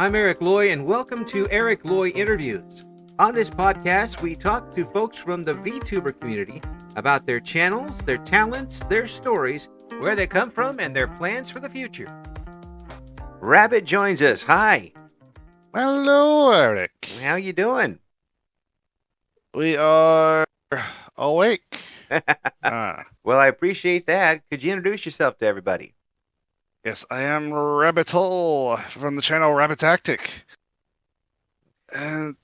I'm Eric Loy, and welcome to Eric Loy Interviews. On this podcast, we talk to folks from the VTuber community about their channels, their talents, their stories, where they come from, and their plans for the future. Rabbit joins us. Hi. Hello, Eric. How you doing? We are awake. Well, I appreciate that. Could you introduce yourself to everybody? Yes, I am Rabbit Hole from the channel Rabbit Tactic. And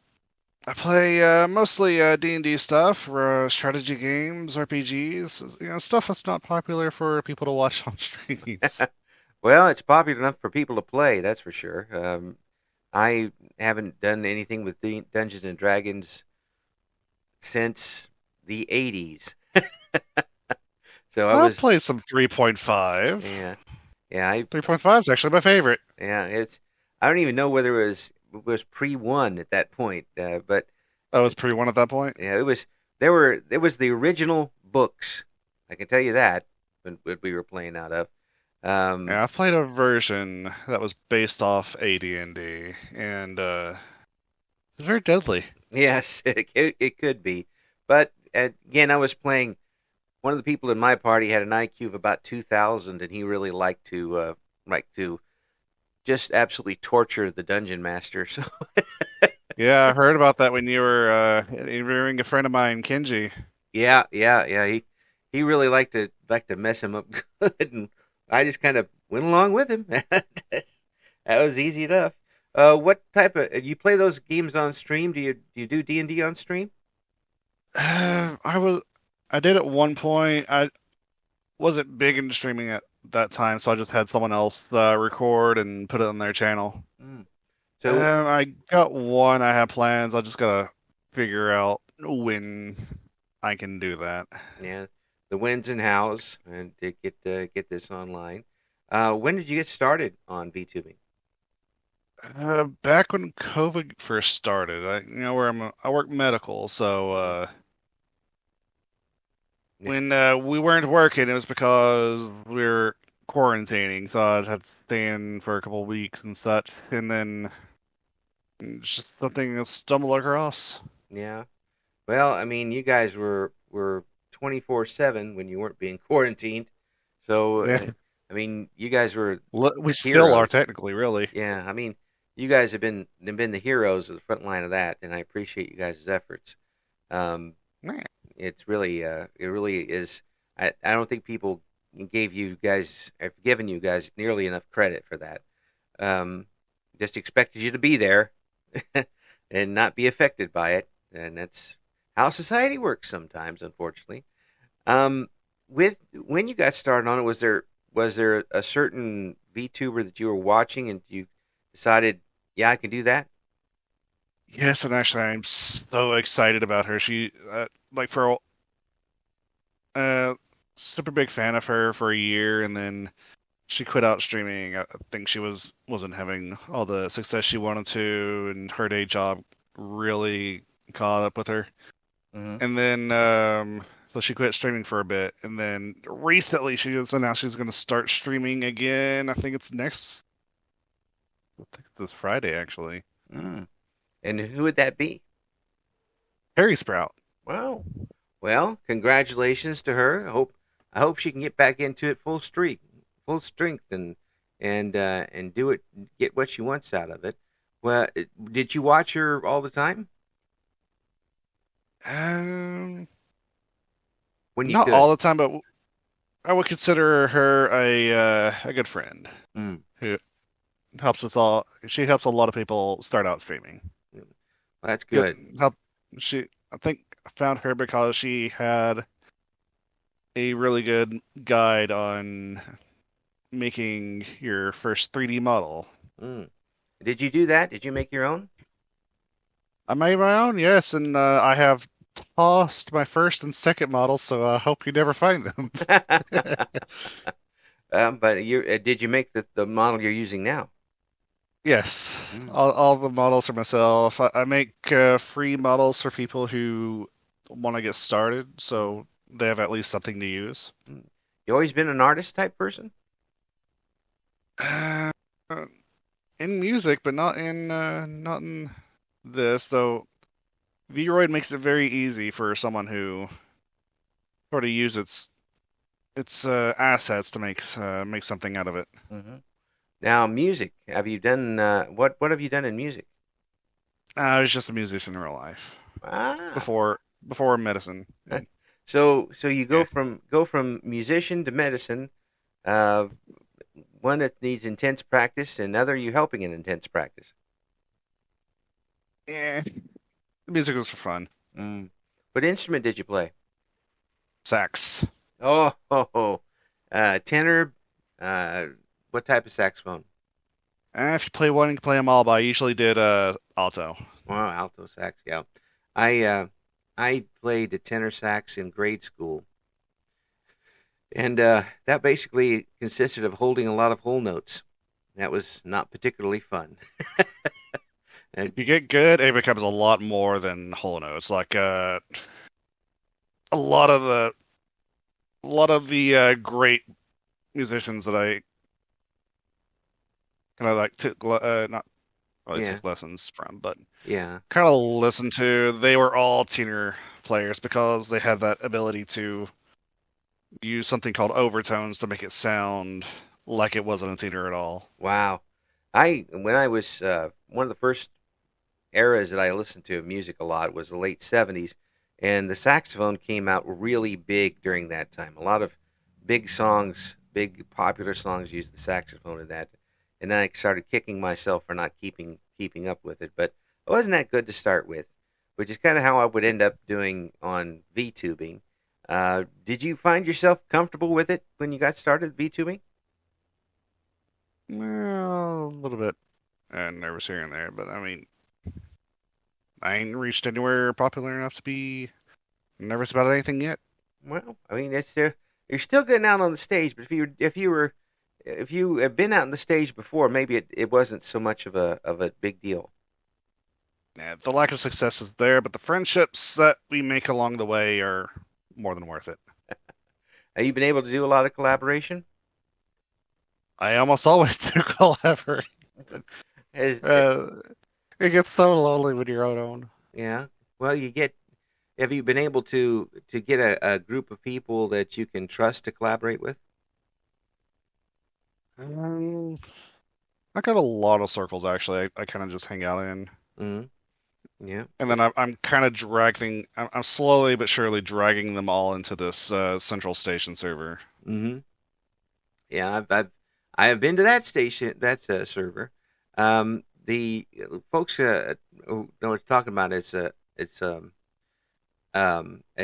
I play mostly D&D stuff, strategy games, RPGs, stuff that's not popular for people to watch on streams. Well, it's popular enough for people to play, that's for sure. I haven't done anything with Dungeons and Dragons since the 80s. So I've played some 3.5. Yeah, 3.5 is actually my favorite. Yeah, I don't even know whether it was pre-1 at that point, but Oh, it was pre-1 at that point? yeah, it was the original books. I can tell you that when we were playing out of. Yeah, I played a version that was based off AD&D, and it's very deadly. Yes, it could be, but again, I was playing. One of the people in my party had an IQ of about 2,000, and he really liked to just absolutely torture the dungeon master. So Yeah, I heard about that when you were interviewing a friend of mine, Kenji. yeah. He really liked to mess him up good, and I just kind of went along with him. That was easy enough. What type of you play those games on stream? Do you do D&D on stream? I did at one point. I wasn't big into streaming at that time, so I just had someone else record and put it on their channel. So I got one. I have plans. I just gotta figure out when I can do that. yeah, the wins and hows, and to get this online. When did you get started on VTubing? Back when COVID first started, I work medical, so when we weren't working, it was because we were quarantining, so I'd have to stay in for a couple of weeks and such, and then just something I stumbled across. Yeah. Well, I mean, you guys were 24/7 when you weren't being quarantined. So, Yeah. I mean, you guys were We still heroes. are technically, really. Yeah, I mean, you guys have been the heroes of the front line of that, and I appreciate you guys' efforts. Yeah. It really is. I don't think people have given you guys nearly enough credit for that. Just expected you to be there and not be affected by it, and that's how society works sometimes, unfortunately. With when you got started on it, was there a certain VTuber that you were watching and you decided, yeah, I can do that? Yes, and actually, I'm so excited about her. She, super big fan of her for a year, and then she quit out streaming. I think she wasn't having all the success she wanted to, and her day job really caught up with her. Mm-hmm. And then, so she quit streaming for a bit, and then recently she announced she's going to start streaming again. I think it's this Friday, actually. Mm. And who would that be? Harry Sprout. Wow. Well, congratulations to her. I hope she can get back into it full strength, and do it, get what she wants out of it. Well, did you watch her all the time? Um, When you Not could? all the time, but I would consider her a good friend Mm. who helps us all. She helps a lot of people start out streaming. Well, that's good. I think I found her because she had a really good guide on making your first 3D model. Mm. Did you do that? Did you make your own? I made my own, yes, and I have tossed my first and second models, so I hope you never find them. But did you make the model you're using now? Yes, Mm. all the models are myself. I make free models for people who want to get started, so they have at least something to use. You always been an artist type person? Uh, in music, but not in this though. Vroid makes it very easy for someone who sort of use its assets to make something out of it. Hmm. Now, music. Have you done what have you done in music? I was just a musician in real life Ah, before medicine. And, so you yeah, go from musician to medicine. Uh, one that needs intense practice, and other you helping in intense practice. yeah. The music was for fun. Mm. What instrument did you play? Sax. Oh, tenor. Uh, what type of saxophone? If you play one, you can play them all. But I usually did alto. Wow, alto sax. Yeah, I uh, I played the tenor sax in grade school, and that basically consisted of holding a lot of whole notes. That was not particularly fun. Uh, If you get good, it becomes a lot more than whole notes. Like a lot of the great musicians that I kind of like took not really yeah, took lessons from, but yeah. kind of listened to. They were all tenor players because they had that ability to use something called overtones to make it sound like it wasn't a tenor at all. Wow. I when I was one of the first eras that I listened to music a lot was the late 70s, and the saxophone came out really big during that time. A lot of big songs, big popular songs used the saxophone in that. And then I started kicking myself for not keeping up with it, but it wasn't that good to start with, which is kind of how I would end up doing on VTubing. Did you find yourself comfortable with it when you got started VTubing? Well, a little bit nervous here and there, but I mean, I ain't reached anywhere popular enough to be nervous about anything yet. Well, I mean, you're still getting out on the stage, but if you have been out on the stage before, maybe it wasn't so much of a big deal. Yeah, the lack of success is there, but the friendships that we make along the way are more than worth it. Have you been able to do a lot of collaboration? I almost always do collaborate. Has, Uh, it gets so lonely when you're alone. yeah. Well, you get. Have you been able to get a group of people that you can trust to collaborate with? Um, I got a lot of circles actually. I kind of just hang out in, Hmm. Yeah. and then I'm kind of dragging. I'm slowly but surely dragging them all into this central station server. Hmm. Yeah. I have been to that station, that server. The folks who know what I'm talking about is it's a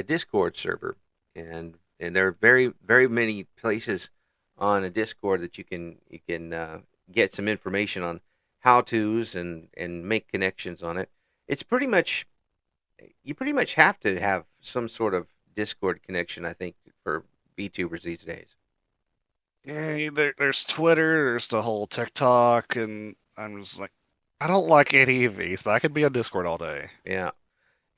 Discord server, and there are very many places on a Discord that you can get some information on how tos and make connections on it. It's pretty much you pretty much have to have some sort of Discord connection, I think, for VTubers these days. Yeah, there's Twitter, there's the whole TikTok, and I'm just like, I don't like any of these, but I could be on Discord all day. Yeah,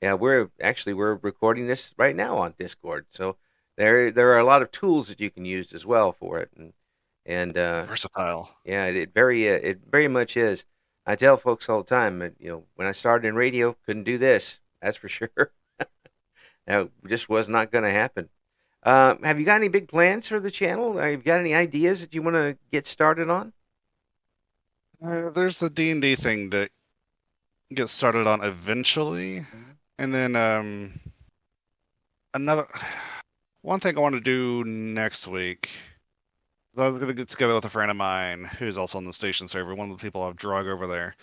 yeah. We're recording this right now on Discord, so there are a lot of tools that you can use as well for it, and Versatile. yeah, it very much is. I tell folks all the time, when I started in radio, couldn't do this. That's for sure. That just was not going to happen. Have you got any big plans for the channel? Have you got any ideas that you want to get started on? There's the D&D thing to get started on eventually, Mhm. and then another one thing I want to do next week. I was gonna get together with a friend of mine who's also on the station server, one of the people I've drug over there,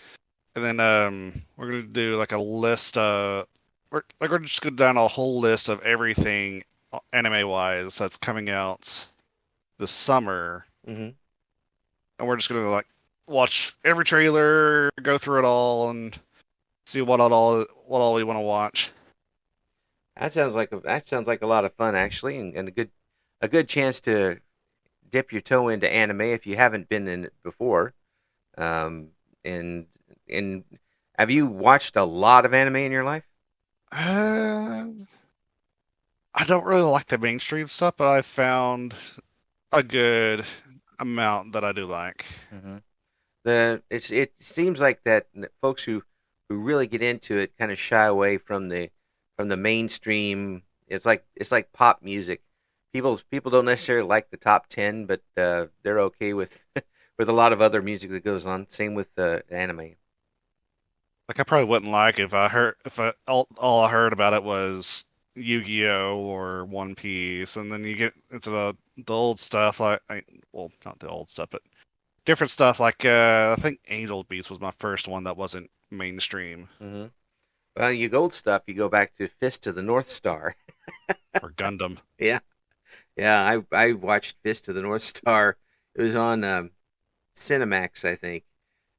and then we're gonna do like a list. We're just gonna down a whole list of everything anime wise that's coming out this summer, Hmm. and we're just gonna like watch every trailer, go through it all, and see what all we want to watch. That sounds like a lot of fun actually, and a good chance to dip your toe into anime if you haven't been in it before. Um, and and have you watched a lot of anime in your life? Uh, I don't really like the mainstream stuff, but I found a good amount that I do like. Hmm. It seems like that folks who really get into it kind of shy away from the mainstream. It's like pop music. People don't necessarily like the top 10, but they're okay with with a lot of other music that goes on. Same with anime. Like I probably wouldn't like if I heard if I all I heard about it was Yu-Gi-Oh or One Piece, and then you get into the old stuff well, not the old stuff, but different stuff like I think Angel Beats was my first one that wasn't mainstream, Hmm. Well, you gold stuff. You go back to Fist of the North Star. or Gundam. Yeah, yeah. I watched Fist of the North Star. It was on Cinemax, I think,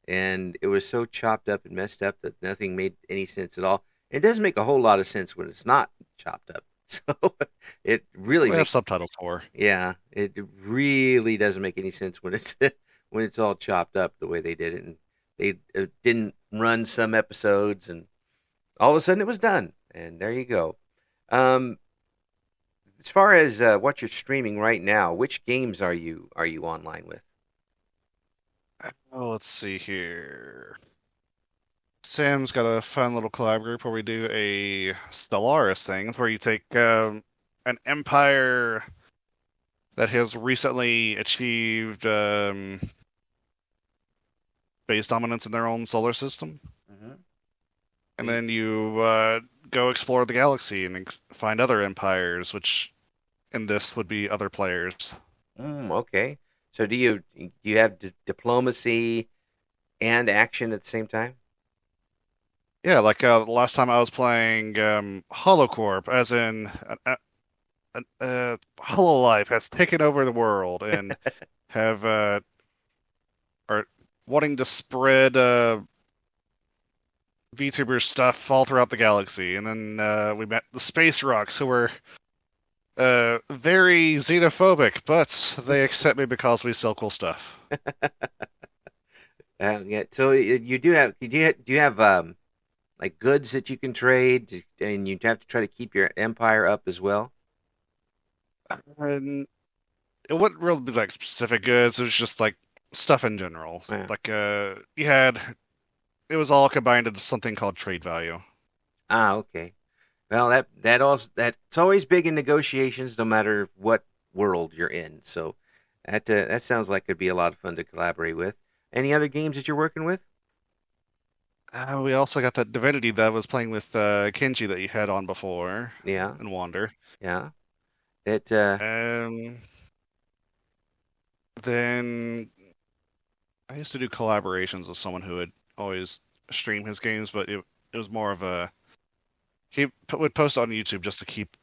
and it was so chopped up and messed up that nothing made any sense at all. It doesn't make a whole lot of sense when it's not chopped up. So it really We have makes, subtitles for. yeah, it really doesn't make any sense when it's when it's all chopped up the way they did it, and they didn't run some episodes, and all of a sudden it was done, and there you go. Um, as far as what you're streaming right now, which games are you online with? Oh, let's see here. Sam's got a fun little collab group where we do a Stellaris thing. It's where you take an empire that has recently achieved space dominance in their own solar system, Hmm. and then you go explore the galaxy and find other empires, which in this would be other players. Okay. So do you have diplomacy and action at the same time? Yeah, like the last time I was playing HoloCorp, as in Hololive has taken over the world and have are wanting to spread VTuber stuff all throughout the galaxy. And then we met the Space Rocks, who were very xenophobic, but they accept me because we sell cool stuff. Yeah. So you do have like goods that you can trade, and you have to try to keep your empire up as well. And it wouldn't really be like specific goods. It was just like stuff in general. Yeah. Like you had it was all combined into something called trade value. Ah, okay. Well, that's always big in negotiations, no matter what world you're in. So that sounds like it'd be a lot of fun to collaborate with. Any other games that you're working with? We also got that Divinity that I was playing with Kenji that you had on before Yeah, and Wander. yeah. It Um, then I used to do collaborations with someone who would always stream his games, but it was more of a would post on YouTube just to keep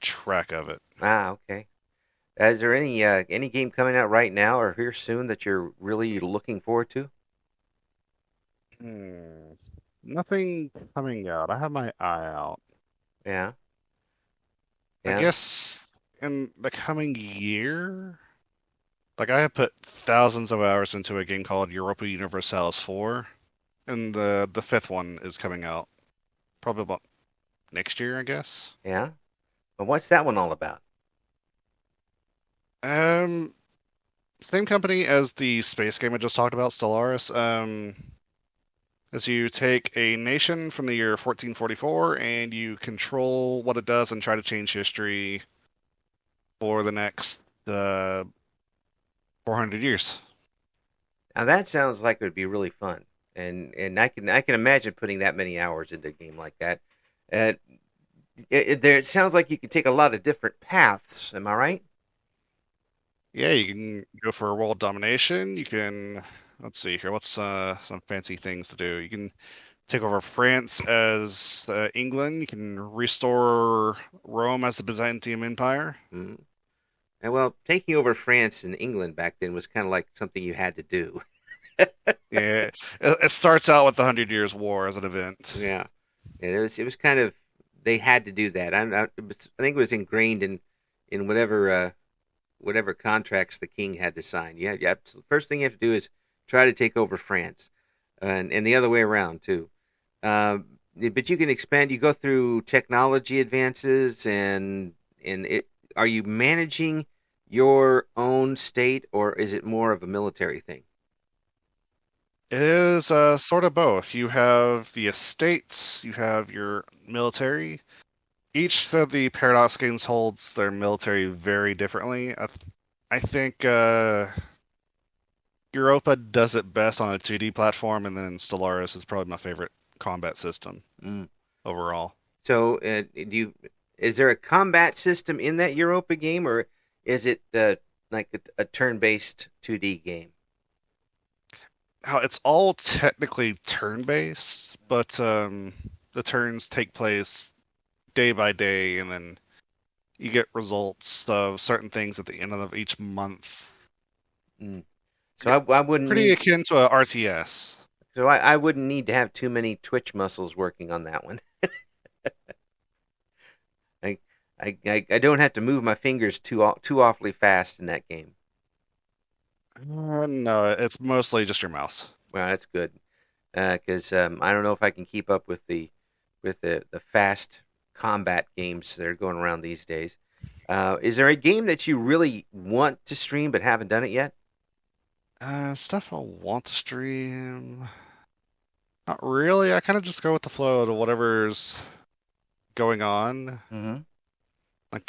track of it. okay. Is there any game coming out right now or here soon that you're really looking forward to? Hmm. Nothing coming out. I have my eye out. Yeah, I yeah, guess in the coming year, like I have put thousands of hours into a game called Europa Universalis 4, and the fifth one is coming out probably about next year, I guess. yeah. And what's that one all about? Um, Same company as the space game I just talked about, Stellaris. As you take a nation from the year 1444 and you control what it does and try to change history for the next 400 years. Now that sounds like it would be really fun, and I can imagine putting that many hours into a game like that. Uh, it sounds like you could take a lot of different paths. Am I right? Yeah, you can go for world domination. You can, let's see here, what's some fancy things to do? You can take over France as England. You can restore Rome as the Byzantium Empire. Mm. And well, taking over France and England back then was kind of like something you had to do. Yeah, it starts out with the Hundred Years' War as an event. Yeah, it was kind of they had to do that. I think it was ingrained in whatever contracts the king had to sign. First thing you have to do is try to take over France, and the other way around too. But you can expand. You go through technology advances, and are you managing your own state, or is it more of a military thing? It is sort of both. You have the estates, you have your military. Each of the Paradox games holds their military very differently. I think Europa does it best on a 2D platform, and then Stellaris is probably my favorite combat system Mm. overall. So, is there a combat system in that Europa game, or is it like a turn-based 2D game? How it's all technically turn-based, but the turns take place day by day, and then you get results of certain things at the end of each month. Mm. So I wouldn't Pretty need. akin to a RTS. So I wouldn't need to have too many twitch muscles working on that one. I, I don't have to move my fingers too awfully fast in that game. No, it's mostly just your mouse. Well, that's good because I don't know if I can keep up with the fast combat games that are going around these days. Is there a game that you really want to stream but haven't done it yet? Stuff I want to stream. Not really. I kind of just go with the flow to whatever's going on. Mm-hmm. Like,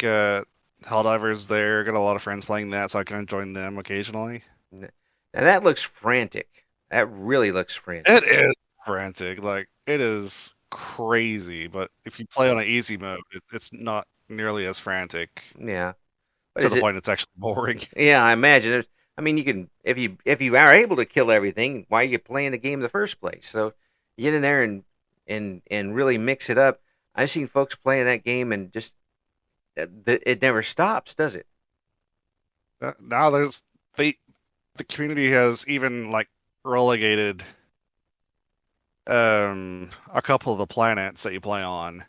Helldivers there. Got a lot of friends playing that, so I can join them occasionally. Now that looks frantic. That really looks frantic. It is frantic. Like, it is crazy, but if you play on an easy mode, it's not nearly as frantic Yeah. What to is the it? point it's actually boring. Yeah, I imagine. I mean, you can if you are able to kill everything, why are you playing the game in the first place? So you get in there and really mix it up. I've seen folks playing that game and just it never stops, does it? Now the community has even like relegated a couple of the planets that you play on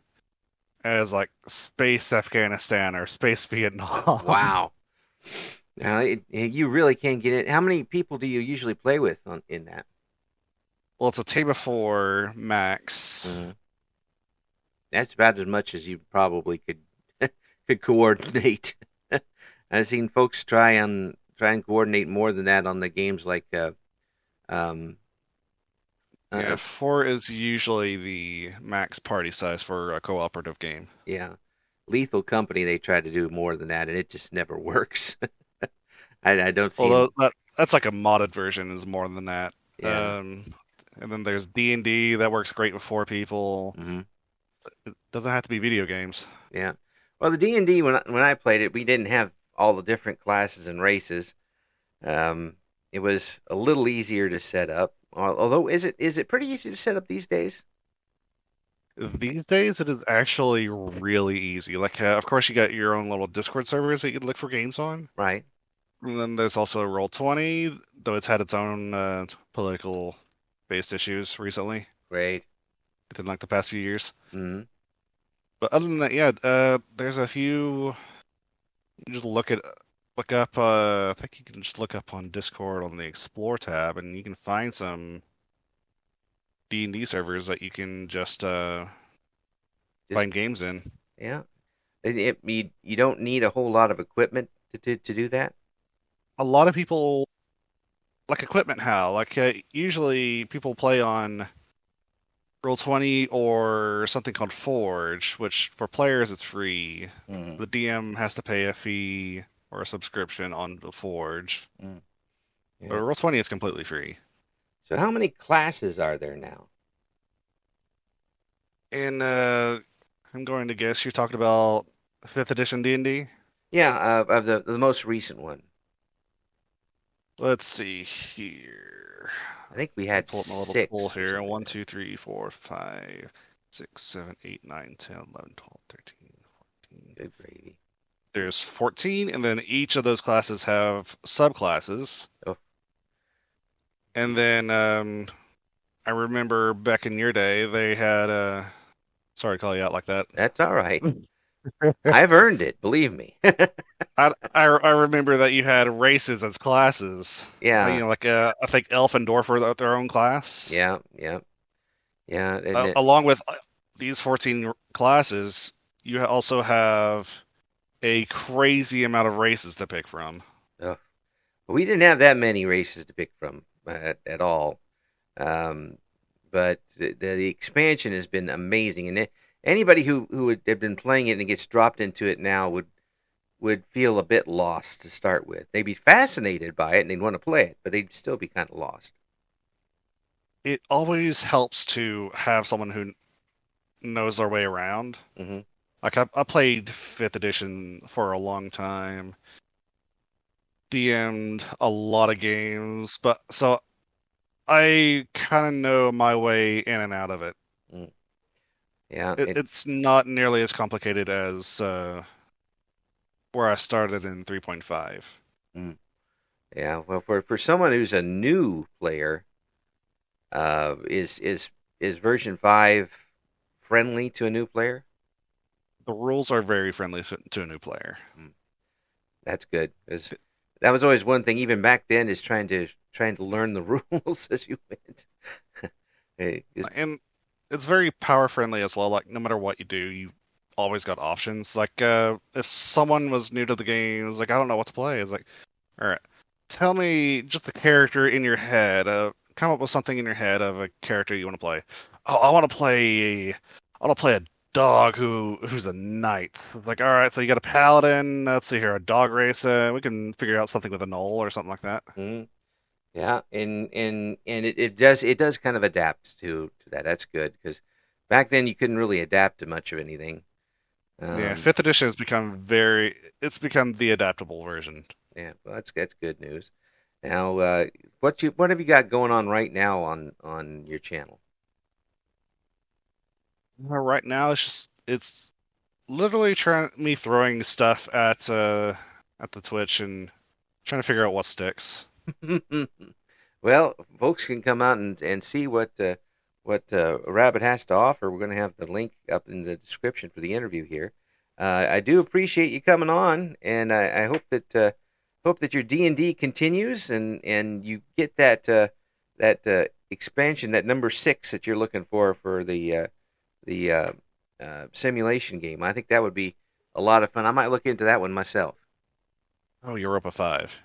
as like space Afghanistan or space Vietnam. Wow. Now you really can get it. How many people do you usually play with in that? Well, it's a team of four max. Mhm. That's about as much as you probably could coordinate. I've seen folks try and coordinate more than that on the games like um Yeah, uh four is usually the max party size for a cooperative game. yeah, Lethal Company. They try to do more than that, and it just never works. I don't see Although them. that's like a modded version is more than that. Yeah. And then there's D&D that works great with four people. Hmm. It doesn't have to be video games. Yeah. Well, the D&D when I played it, we didn't have all the different classes and races. It was a little easier to set up. Although, is it pretty easy to set up these days? These days, it is actually really easy. Like, of course, you got your own little Discord servers that you can look for games on. Right. And then there's also Roll20, though it's had its own political-based issues recently, Great. within like the past few years. Hmm. But other than that, yeah, there's a few. You just look up. I think you can just look up on Discord on the Explore tab, and you can find some D&D servers that you can just Just find games in. yeah. You don't need a whole lot of equipment to do that. A lot of people like equipment. How like usually people play on Roll20 or something called Forge, which for players it's free. Hmm. The DM has to pay a fee or a subscription on the Forge. Mm. But Yeah. Roll20 is completely free. So how many classes are there now? And I'm going to guess you're talking about 5th edition D&D. Yeah, of the most recent one. Let's see here. I think we I'll had pull up my little pool 6 or here. something 1, like 2, 3, 4, 5, 6, 7, 8, 9, 10, 11, 12, 13, that. 14. Good gravy. There's 14, and then each of those classes have subclasses. Oh, And then I remember back in your day, they had sorry to call you out like that. that's all right. I've earned it, believe me. I remember that you had races as classes. Yeah, Like I think Elf and Dwarf were their own class. yeah, yeah, yeah. And Along with these 14 classes, you also have a crazy amount of races to pick from. we didn't have that many races to pick from at all. Um, but the expansion has been amazing, and anybody who would have been playing it and gets dropped into it now would feel a bit lost to start with. They'd be fascinated by it and they'd want to play it, but they'd still be kind of lost. It always helps to have someone who knows their way around. Hmm. Like I played 5th edition for a long time, DM'd a lot of games, but so I kind of know my way in and out of it. Mm. Yeah, It's not nearly as complicated as where I started in 3.5. mm, yeah. Well, for someone who's a new player, is version 5 friendly to a new player? The rules are very friendly to a new player. Mm, that's good, 'cause that was always one thing, even back then, is trying to learn the rules as you went. And it's very power friendly as well. Like no matter what you do, you always got options. Like if someone was new to the game, it's like I don't know what to play. It's like, all right, tell me just a character in your head. Come up with something in your head of a character you want to play. Oh, I want to play a dog who's a knight. It's like, all right, so you got a paladin. Let's see here, a dog race. We can figure out something with a knoll or something like that. Mhm. Yeah, and it does kind of adapt to that. That's good, because back then you couldn't really adapt to much of anything. Yeah, Um, 5th edition has become it's become the adaptable version. yeah, well, that's good news. Now, what have you got going on right now on your channel? Right now, it's literally me throwing stuff at the Twitch and trying to figure out what sticks. Well, folks can come out and see what Rabbit has to offer. We're going to have the link up in the description for the interview here. I do appreciate you coming on, and I hope that your D&D continues and you get that expansion, that number 6 that you're looking for the simulation game. I think that would be a lot of fun. I might look into that one myself. Oh, Europa 5.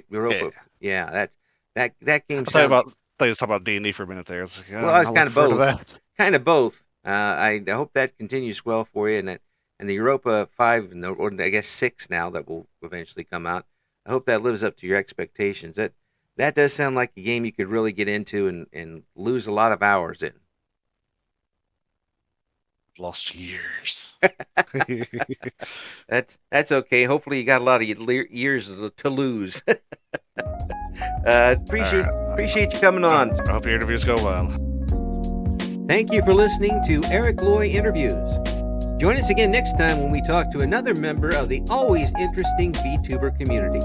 Europa, yeah, that game I sounds. thought you was talking about D&D for a minute there. It's like, Well, it's I'll kind look of forward to both. that. Kind of both. I hope that continues well for you, and the Europa 5, or I guess 6 now, that will eventually come out. I hope that lives up to your expectations. That does sound like a game you could really get into and lose a lot of hours in. Lost years. That's okay. Hopefully, you got a lot of years to lose. Appreciate All right. appreciate you coming on. I hope your interviews go well. Thank you for listening to Eric Loy Interviews. Join us again next time when we talk to another member of the always interesting VTuber community.